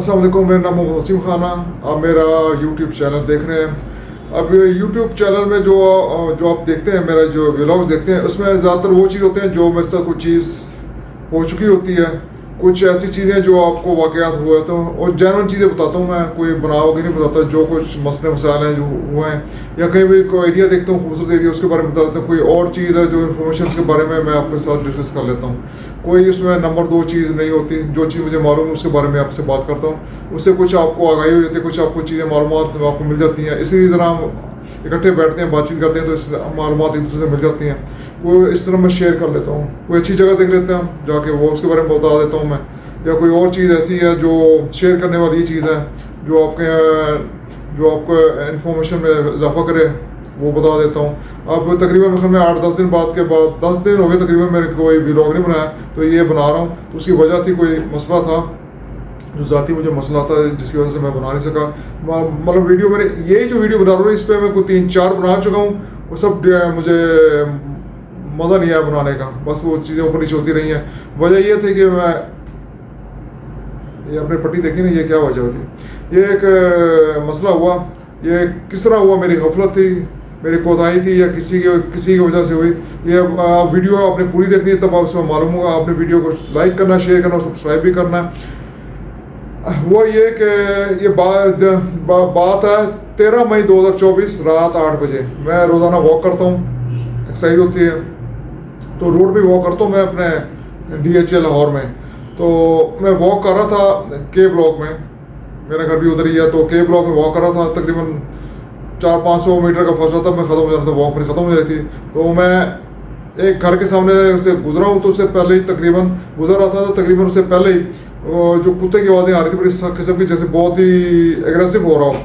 अस्सलाम वालेकुम, मेरा नाम है वसीम खाना। आप मेरा यूट्यूब चैनल देख रहे हैं। अब यूट्यूब चैनल में जो आप देखते हैं, मेरा जो व्लॉग्स देखते हैं, उसमें ज़्यादातर वो चीज़ होते हैं जो मेरे साथ कुछ चीज़ हो चुकी होती है। कुछ ऐसी चीज़ें जो आपको वाक़यात हुए तो, और जेन्युइन चीज़ें बताता हूँ मैं, कोई बनाव के नहीं बताता। जो कुछ मसले मसाइल हैं जो हुए हैं, या कहीं भी कोई एरिया देखता हूँ खूबसूरत एरिया, उसके बारे में बता देता हूँ। कोई और चीज़ है जो इन्फॉर्मेशन के बारे में मैं आपके साथ डिस्कस कर लेता हूँ। कोई उसमें नंबर दो चीज़ नहीं होती। जो चीज़ मुझे मालूम है उसके बारे में आपसे बात करता हूँ। उससे कुछ आपको आगाही हो जाती है, कुछ आपको चीज़ें मालूमात आपको मिल जाती हैं। इसी तरह हम इकट्ठे बैठते हैं, बातचीत करते हैं, तो इस मालूमात एक दूसरे से मिल जाती हैं। वो इस तरह मैं शेयर कर लेता हूँ। कोई अच्छी जगह देख लेते हैं हम जाके, वो उसके बारे में बता देता हूँ मैं। या कोई और चीज़ ऐसी है जो शेयर करने वाली चीज़ है, जो आपको इंफॉर्मेशन में इजाफा करे, वो बता देता हूँ। अब तकरीबन मेरे में 8-10 दिन बाद के बाद 10 दिन हो गए तकरीबन मेरे कोई व्लॉग नहीं बनाया, तो ये बना रहा हूँ। तो उसकी वजह थी, कोई मसला था जो ज़ाती मुझे मसला था, जिसकी वजह से मैं बना नहीं सका। मतलब वीडियो मैंने, यही जो वीडियो बना रहा हूँ, इस पर मैं कोई 3-4 बना चुका हूँ। वो सब मुझे मज़ा नहीं आया बनाने का, बस वो चीज़ें ऊपर नीचे होती रही हैं। वजह ये थी कि मैं, ये अपने पट्टी देखी ना, ये क्या वजह होती। ये एक मसला हुआ। ये किस तरह हुआ, मेरी गफलत थी, मेरी कोताही थी, या किसी की वजह से हुई। ये वीडियो आपने पूरी देखनी है, तब आप उसमें मालूम होगा। आपने वीडियो को लाइक करना, शेयर करना, सब्सक्राइब भी करना। वो ये कि ये बात है 13 मई 2024 रात 8 बजे। मैं रोज़ाना वॉक करता हूँ, एक्सरसाइज होती है, तो रोड पे वॉक करता हूँ मैं अपने DHA लाहौर में। तो मैं वॉक कर रहा था के ब्लॉक में, मेरा घर भी उधर ही है। तो के ब्लॉक में वॉक कर रहा था, तकरीबन 400-500 मीटर का फासला था, मैं ख़त्म हो जाता था, वॉक मेरी ख़त्म हो जाती थी। तो मैं एक घर के सामने से गुजरा हूँ, तो उससे पहले ही तकरीबन गुजर रहा था, तो तकरीबन उससे पहले ही जो कुत्ते की आवाज़ें आ रही थी बड़ी सख्त किस्म की, जैसे बहुत ही एग्रेसिव हो रहा हो।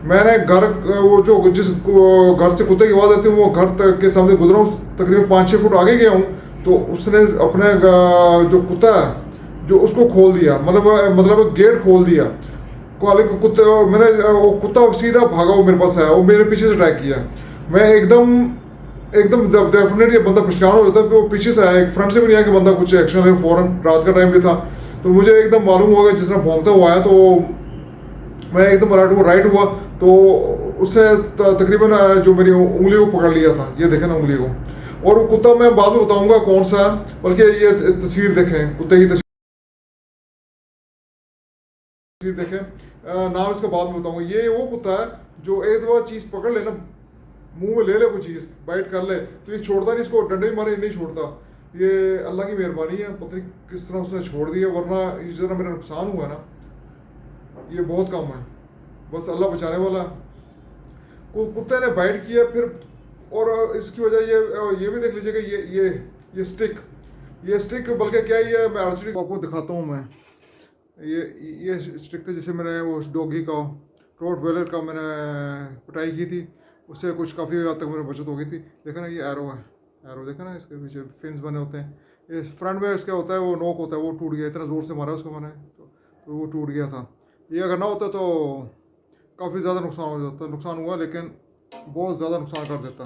मैंने घर, वो जो जिस घर से कुत्ते की आवाज़ आती है, वो घर के सामने गुजरा हूँ, तकरीबन 5-6 फुट आगे गया हूँ। तो उसने अपने जो कुत्ता है, जो उसको खोल दिया, मतलब गेट खोल दिया। कॉलिंग कुत्ते, मैंने वो कुत्ता सीधा भागा, वो मेरे पास आया, वो मेरे पीछे से अटैक किया। मैं एकदम एकदम डेफिनेटली बंदा परेशान हो जाता है। वो पीछे से आया, फ्रंट से भी नहीं आया कि बंदा कुछ एक्शन ले फौरन। रात का टाइम भी था, तो मुझे एकदम मालूम हो गया जिस तरह भौंकता हुआ आया। तो मैं एकदम राइट हुआ, तो उसने तकरीबन जो मेरी उंगली को पकड़ लिया था। ये देखें ना उंगली को। और वो कुत्ता मैं बाद में बताऊंगा कौन सा है, बल्कि ये तस्वीर देखें, कुत्ते की तस्वीर देखें। नाम इसका बाद में बताऊंगा। ये वो कुत्ता है जो एक दफा चीज़ पकड़ लेना, मुंह में ले ले कोई चीज़, बाइट कर ले, तो ये छोड़ता नहीं, इसको डंडे मारे नहीं छोड़ता। ये अल्लाह की मेहरबानी है, पता नहीं किस तरह उसने छोड़ दिया, वरना इस तरह मेरा नुकसान हुआ ना, ये बहुत कम है। बस अल्लाह बचाने वाला है। कुत्ते ने बाइट किया फिर। और इसकी वजह ये भी देख लीजिएगा, ये स्टिक, ये स्टिक, बल्कि क्या, ये मैं आर्चरी आपको दिखाता हूँ मैं। ये ये स्टिक थे, जिसे मैंने वो डॉगी का, रोड वेलर का मैंने पिटाई की थी। उससे कुछ काफ़ी हद तक मेरी बचत हो गई थी। देखा ना, ये एरो है, एरो देखा ना, इसके पीछे फिन्स बने होते हैं। ये फ्रंट में इसका होता है, वो नोक होता है, वो टूट गया। इतना ज़ोर से मारा उसको मैंने, तो वो टूट गया था। ये अगर ना होता तो काफ़ी ज़्यादा नुकसान हो जाता। नुकसान हुआ, लेकिन बहुत ज़्यादा नुकसान कर देता।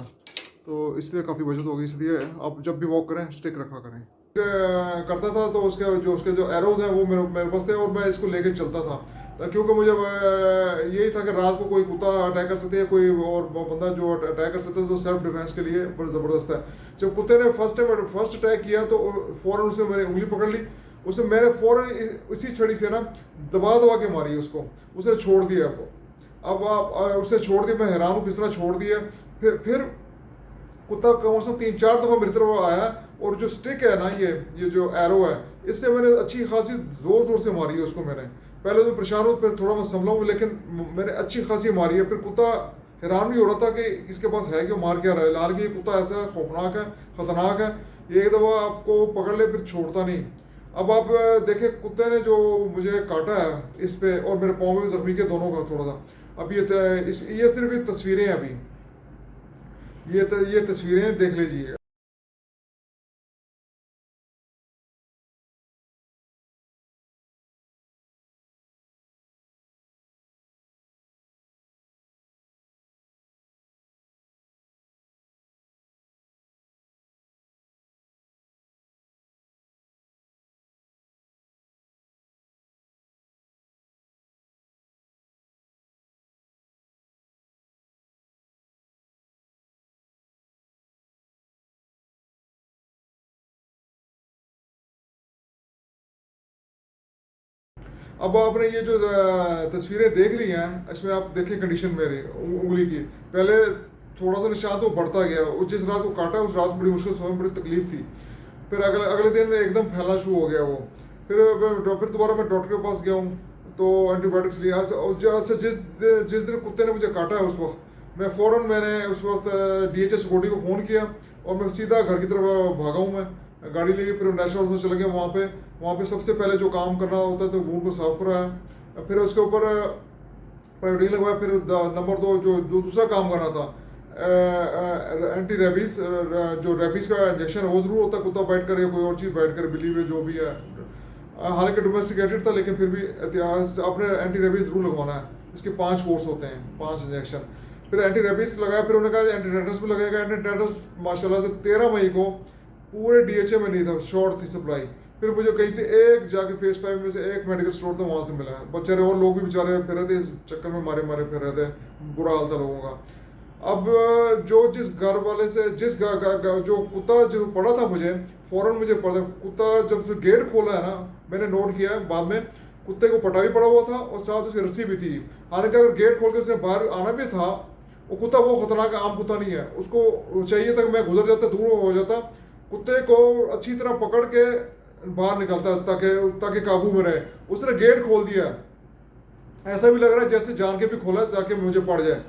तो इसलिए काफ़ी बचत होगी। इसलिए आप जब भी वॉक करें, स्टिक रखा करें। करता था, तो उसके जो एरोज हैं वो मेरे पास थे, और मैं इसको लेके चलता था। क्योंकि मुझे यही था कि रात को कोई कुत्ता अटैक कर सकते है, कोई और बंदा जो अटैक कर सकता है, तो सेल्फ डिफेंस के लिए बड़ा ज़बरदस्त है। जब कुत्ते ने फर्स्ट अटैक किया, तो फ़ौरन उसने मेरी उंगली पकड़ ली। उसे मैंने फ़ौरन इसी छड़ी से ना दबा दबा के मारी उसको। उसने छोड़ दिया। अब आप उसने छोड़ दिया, मैं हैरान हूँ किस तरह छोड़ दिया। फिर कुत्ता कम से कम 3-4 दफ़ा मेरी तरफ आया, और जो स्टिक है ना, ये जो एरो है, इससे मैंने अच्छी खासी ज़ोर ज़ोर से मारी है उसको। मैंने पहले तो परेशान हूँ, फिर थोड़ा मैं संभला हूँ, लेकिन मैंने अच्छी खासी मारी है। फिर कुत्ता हैरान भी हो रहा था कि इसके पास है कि मार क्या रहा है। हालांकि ये कुत्ता ऐसा खौफनाक है, ख़तरनाक है। ये एक दफ़ा आपको पकड़ ले, फिर छोड़ता नहीं। अब आप देखें, कुत्ते ने जो मुझे काटा है इस पे, और मेरे पाँव में भी जख्मी के, दोनों का थोड़ा सा। अब ये सिर्फ ये तस्वीरें हैं अभी। ये तस्वीरें देख लीजिए। अब आपने ये जो तस्वीरें देख ली हैं, इसमें आप देखिए कंडीशन मेरी उंगली की। पहले थोड़ा सा निशान तो बढ़ता गया, और जिस रात को काटा उस रात बड़ी मुश्किल सोने में बड़ी तकलीफ थी। फिर अगले अगले दिन एकदम फैलना शुरू हो गया वो। फिर दोबारा मैं डॉक्टर के पास गया हूँ, तो एंटीबायोटिक्स लिया। अच्छा, जिस दिन कुत्ते ने मुझे काटा है उस वक्त मैंने उस वक्त DHS सिक्योरिटी को फ़ोन किया, और मैं सीधा घर की तरफ भागा हूँ। मैं गाड़ी लेके फिर नेशनल हॉस्पिटल चले गए। वहाँ पे सबसे पहले जो काम करना होता है तो वूंड को साफ कराया, फिर उसके ऊपर पायोडीन लगवाया। फिर नंबर 2 जो दूसरा काम करना था, एंटी रेबीज, जो रेबीज का इंजेक्शन है वो जरूर होता है, कुत्ता बाइट करे या कोई और चीज़ बाइट करे, बिल्ली में जो भी है। हालांकि डोमेस्टिकेटेड था, लेकिन फिर भी इतिहास आपने एंटी रेबीज जरूर लगवाना है। इसके 5 कोर्स होते हैं, 5 इंजेक्शन। फिर एंटी रेबीज लगाया, फिर उन्होंने कहा एंटी टेटस भी लगेगा। एंटी टेटस माशाल्लाह से 13 मई को पूरे DHA में नहीं था, शॉर्ट थी सप्लाई। फिर मुझे कहीं से एक जाके फेस 5 में से एक मेडिकल स्टोर था, वहाँ से मिला है। बेचारे और लोग भी बेचारे फिर रहे थे इस चक्कर में, मारे मारे फिर रहे थे। बुरा हाल था लोगों का। अब जो जिस घर वाले से जो कुत्ता जो पड़ा था मुझे, फौरन मुझे पता कुत्ता जब से गेट खोला है ना, मैंने नोट किया है बाद में, कुत्ते को पटा भी पड़ा हुआ था और साथ उसकी रस्सी भी थी। हालांकि अगर गेट खोल के उसने बाहर आना भी था, वो कुत्ता वो खतरनाक आम कुत्ता नहीं है। उसको चाहिए था कि मैं गुजर जाता, दूर हो जाता, कुत्ते को अच्छी तरह पकड़ के बाहर निकलता ताकि ताकि काबू में रहे। उसने गेट खोल दिया, ऐसा भी लग रहा है जैसे जान के भी खोला जाके मुझे पड़ जाए।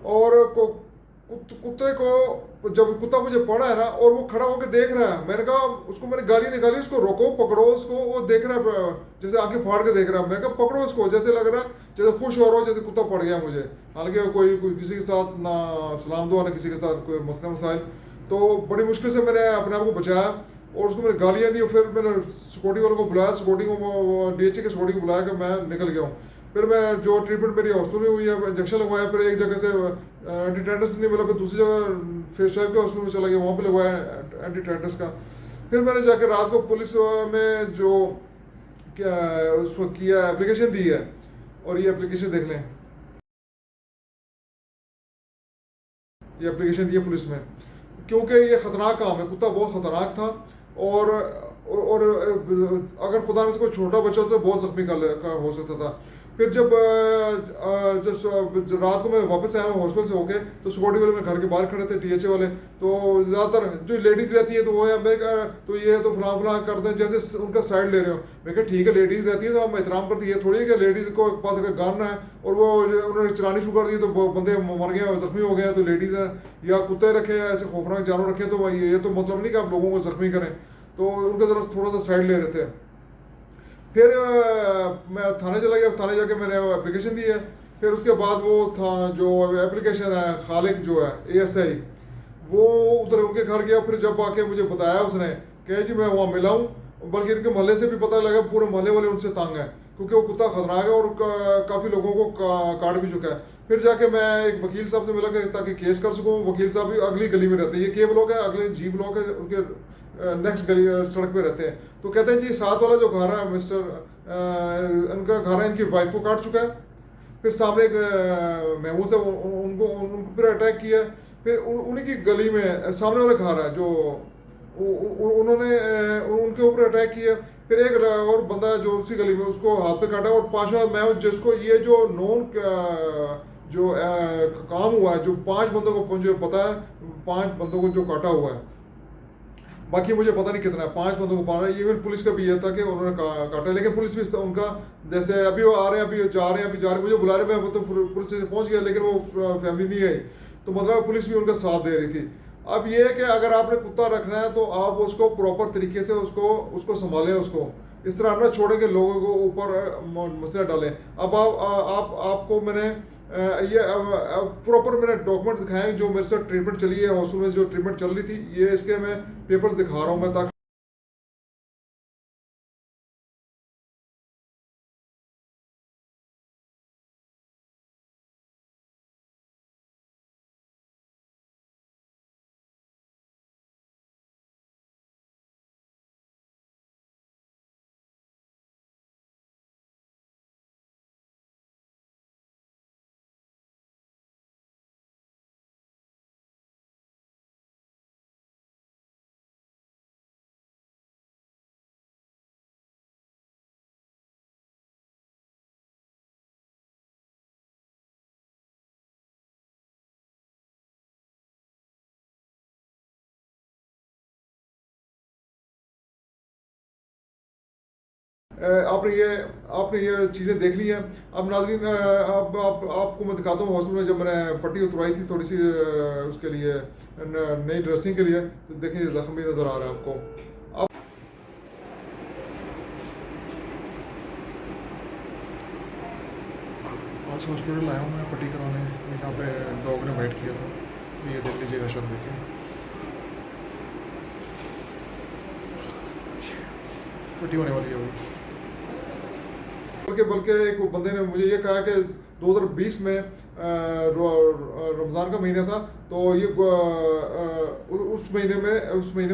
और कुत्ते को जब कुत्ता मुझे पड़ा है ना, और वो खड़ा होकर देख रहा है, मैंने कहा उसको, मैंने गाली निकाली, उसको रोको, पकड़ो उसको। वो देख रहा है जैसे आंखें फाड़ के देख रहा है। मैंने कहा पकड़ो उसको, जैसे लग रहा है जैसे खुश हो रहा हो जैसे कुत्ता पड़ गया मुझे। हालांकि कोई किसी के साथ ना सलाम दुआ ना किसी के साथ कोई मसला मसाइल। तो बड़ी मुश्किल से मैंने अपने आप को बचाया, और उसको मैंने गालियाँ दी। और फिर मैंने सिक्योरिटी वालों को बुलाया, सिक्योरिटी को DHA के सिक्योरिटी को बुलाया कि मैं निकल गया हूँ। फिर मैं जो ट्रीटमेंट मेरी हॉस्पिटल में हुई है, इंजेक्शन लगवाया, फिर एक जगह से एंटी नहीं मिला, फिर दूसरी जगह फेस 5 के हॉस्पिटल में चला गया, वहाँ पे लगवाया एंटी का। फिर मैंने जाकर रात को पुलिस में जो क्या उसको किया, एप्लीकेशन दी है, और ये एप्लीकेशन देख लें। ये एप्लीकेशन दी है पुलिस में, क्योंकि ये ख़तरनाक काम है, कुत्ता बहुत ख़तरनाक था। और अगर खुदा ने से कोई छोटा बच्चा होता तो बहुत ज़ख्मी कर हो सकता था। फिर जब रात को मैं वापस आया हूँ हॉस्पिटल से होके, तो सिक्योरिटी वाले मेरे घर के बाहर खड़े थे, DHA वाले। तो ज़्यादातर जो लेडीज़ रहती है तो वो है, मैं तो ये तो फलां फलां करते हैं, जैसे उनका साइड ले रहे हो। मैं कहा ठीक है, लेडीज़ रहती है तो हम एहतराम करते हैं, ये थोड़ी है कि लेडीज़ को पास अगर गन है और वो उन्होंने चलानी शुरू कर दी तो बंदे मर गए, जख्मी हो गए, तो लेडीज़ हैं या कुत्ते रखे हैं, ऐसे खौफनाक जानवर रखे, तो ये तो मतलब नहीं कि आप लोगों को जख्मी करें। तो उनके तरफ थोड़ा सा साइड ले रहे थे। फिर मैं थाने चला गया, थाने जाके मैंने एप्लीकेशन दी है। फिर उसके बाद वो था जो एप्लीकेशन है, खालिक जो है ASI, वो उधर उनके घर गया। फिर जब आके मुझे बताया उसने, कहे जी मैं वहाँ मिला हूँ, बल्कि इनके मोहल्ले से भी पता लगा, पूरे मोहल्ले वाले उनसे तंग है, क्योंकि वो कुत्ता खतरनाक है और काफ़ी लोगों को काट भी चुका है। फिर जाके मैं एक वकील साहब से मिला ताकि केस कर सकूँ। वकील साहब भी अगली गली में रहते हैं, ये के ब्लॉक है, अगले G ब्लॉक है, उनके नेक्स्ट गली सड़क पे रहते हैं। तो कहते हैं जी साथ वाला जो घर है मिस्टर, उनका घर है, इनकी वाइफ को काट चुका है। फिर सामने एक महमूद है, उनको उनको फिर अटैक किया। फिर उन्हीं की गली में सामने वाला घर है जो उन्होंने उनके ऊपर अटैक किया। फिर एक और बंदा जो उसी गली में, उसको हाथ पे काटा। और पांचवा मैं हूँ जिसको ये जो नॉन जो काम हुआ है, जो 5 बंदों को मुझे पता है, 5 बंदों को जो काटा हुआ है, बाकी मुझे पता नहीं कितना है। 5 बंदों को पाना है। इवन पुलिस का भी ये था कि उन्होंने काटा, लेकिन पुलिस भी उनका जैसे अभी वो आ रहे हैं, अभी जा रहे हैं, अभी जा रहे हैं, मुझे बुला रहे हैं, मैं तो पुलिस स्टेशन पहुंच गया, लेकिन वो फैमिली नहीं आई। तो मतलब पुलिस भी उनका साथ दे रही थी। अब ये है कि अगर आपने कुत्ता रखना है तो आप उसको प्रॉपर तरीके से उसको उसको संभालें, उसको इस तरह ना छोड़े कि लोगों को ऊपर मसला डालें। अब आपको मैंने ये प्रॉपर मैंने डॉक्यूमेंट दिखाए हैं, जो मेरे साथ ट्रीटमेंट चली है हॉस्पिटल में, जो ट्रीटमेंट चल रही थी, ये इसके मैं पेपर्स दिखा रहा हूँ मैं, ताकि आपने ये चीज़ें देख ली हैं। अब नाज़रीन, अब आपको मैं दिखाता हूँ हॉस्पिटल में जब मैंने पट्टी उतरवाई थी थोड़ी सी उसके लिए नई ड्रेसिंग के लिए, तो देखिए ज़ख्म भी नज़र आ रहा है आपको। आज हॉस्पिटल आया हूँ मैं पट्टी कराने, यहाँ पे डॉग ने बाइट किया था, ये देख लीजिएगा शब्द देखिए, पट्टी होने वाली है अभी। बल्कि एक बंदे ने मुझे ये कहा कि 2020 में रमज़ान का महीना था, तो ये उस महीने में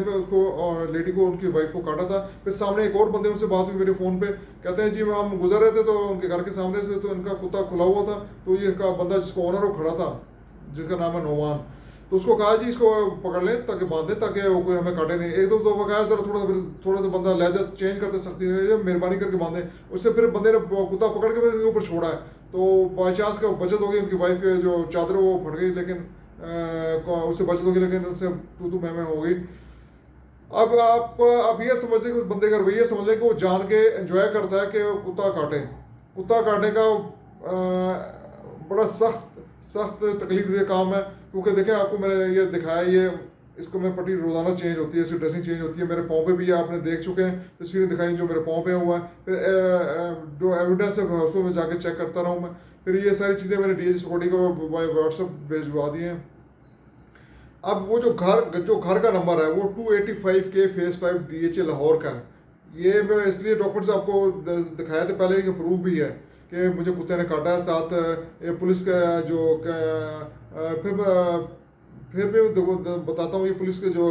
उसको और लेडी को, उनकी वाइफ को काटा था। फिर सामने एक और बंदे, उनसे बात हुई मेरे फ़ोन पे, कहते हैं जी हम गुजर रहे थे तो उनके घर के सामने से तो इनका कुत्ता खुला हुआ था, तो ये का बंदा जिसको ओनर वो खड़ा था, जिसका नाम है नोमान, तो उसको कहा जी इसको पकड़ लें ताकि बांधे, ताकि वो कोई हमें काटे नहीं। एक दो दफा कहा जरा थोड़ा सा बंदा लहजा चेंज करते सख्ती है, मेहरबानी करके बांधे। उससे फिर बंदे ने कुत्ता पकड़ के मेरे ऊपर छोड़ा है, तो बाई चांस का बचत हो गई, उनकी वाइफ के जो चादर वो फट गई, लेकिन उससे बचत हो गई, लेकिन उससे तू मैं हो गई। अब ये समझ लें कि उस बंदे का रवैया समझ लें कि वो जान के एंजॉय करता है कि वो कुत्ता काटे। कुत्ता काटने का बड़ा सख्त तकलीफ दे काम है, क्योंकि देखें आपको मैंने ये दिखाया, ये इसको मैं पट्टी रोज़ाना चेंज होती है, इसकी ड्रेसिंग चेंज होती है। मेरे पाँव पे भी है, आपने देख चुके हैं, तस्वीरें दिखाई जो मेरे पाँव पे हुआ है। फिर जो एविडेंस है हॉस्पिटल में जाके चेक करता रहा हूँ मैं। फिर ये सारी चीज़ें मैंने DG सिक्योरिटी को व्हाट्सएप भेजवा दिए हैं। अब वो जो घर का नंबर है वो 285K फेस 5 DHA लाहौर का है। ये मैं इसलिए डॉक्यूमेंट्स आपको दिखाया था पहले कि प्रूफ भी है कि मुझे कुत्ते ने काटा है। साथ ये पुलिस का जो फिर भी बताता हूँ, ये पुलिस के जो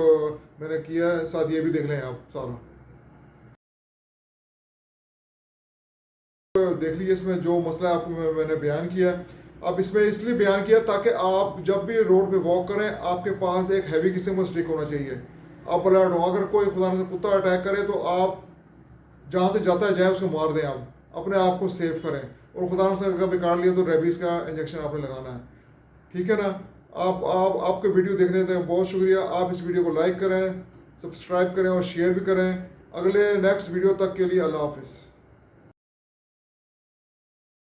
मैंने किया है, साथ ये भी देख लें आप सारा देख लीजिए। इसमें जो मसला आपको मैंने बयान किया, अब इसमें इसलिए बयान किया ताकि आप जब भी रोड पे वॉक करें आपके पास एक हैवी किस्म का स्टिक होना चाहिए। आप अलर्ट हो, अगर कोई खुदा न से कुत्ता अटैक करे तो आप जहाँ से जाता है जाए उसको मार दें, आप अपने आप को सेव करें। और खुदा न से अगर बिगाड़ लिया तो रेबीज़ का इंजेक्शन आपने लगाना है, ठीक है ना। आपके वीडियो देखने का बहुत शुक्रिया। आप इस वीडियो को लाइक करें, सब्सक्राइब करें और शेयर भी करें। अगले नेक्स्ट वीडियो तक के लिए अल्लाह हाफिज़।